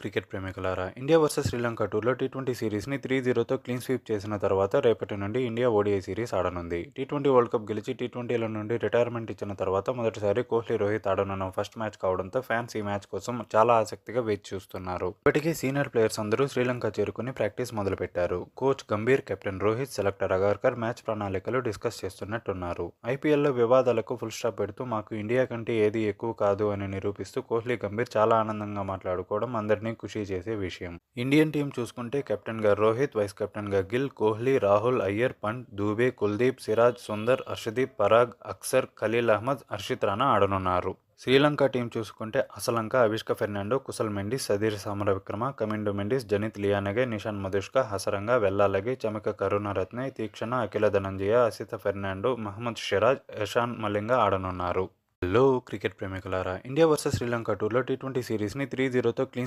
Cricket ప్రేమికులారా, India versus Sri Lanka టూర్లో టీ20 సిరీస్ని 3-0తో క్లీన్ స్వీప్ చేసిన తర్వాత రేపటి నుండి ఇండియా ఓడిఐ సిరీస్ ఆడనుంది. టీ20 వరల్డ్ కప్ గెలిచి టీ20ల నుండి రిటైర్మెంట్ ఇచ్చిన తర్వాత మొదటిసారి కోహ్లీ, రోహిత్ ఆడనున్న ఫస్ట్ మ్యాచ్ కావడంతో ఫ్యాన్స్ ఈ మ్యాచ్ కోసం చాలా ఆసక్తిగా వేచి చూస్తున్నారు. ఇప్పటికే సీనియర్ ప్లేయర్స్ అందరూ శ్రీలంక చేరుకుని ప్రాక్టీస్ మొదలుపెట్టారు. Coach Gambhir, captain Rohit, selector Agharkar match ప్రణాళికలు డిస్కస్ చేస్తున్నట్టున్నారు. ఐపీఎల్లో వివాదాలకు ఫుల్ స్టాప్ పెడుతూ మాకు ఇండియా కంటే ఏది ఎక్కువ కాదు అని నిరూపిస్తూ కోహ్లీ, గంభీర్ చాలా ఆనందంగా మాట్లాడుకోవడం అందరినీ ఖుషి చేసే విషయం. ఇండియన్ టీం చూసుకుంటే కెప్టెన్గా రోహిత్, వైస్ కెప్టెన్గా గిల్, కోహ్లీ, రాహుల్, అయ్యర్, పంట్, దూబే, కుల్దీప్, సిరాజ్, సుందర్, హర్షదీప్, పరాగ్, అక్సర్, ఖలీల్ అహ్మద్, హర్షిత్ రాణా ఆడనున్నారు. శ్రీలంక టీం చూసుకుంటే అసలంక, అవిష్క ఫెర్నాండో, కుశల్ మెండిస్, సదీర్ సమరవిక్రమ, కమిండు మెండిస్, జనిత్ లియానగే, నిషాన్ మధుష్క, హసరంగ, వెల్లాలగే, చమిక కరుణరత్నే, తీక్షణ, అఖిల ధనంజయ, అసిత ఫెర్నాండో, మహమ్మద్ సిరాజ్, యషాన్ మలింగ ఆడనున్నారు. హలో క్రికెట్ ప్రేమికులారా, ఇండియా వర్సెస్ శ్రీలంక టూర్లో టీ20 సిరీస్ని 3-0తో క్లీన్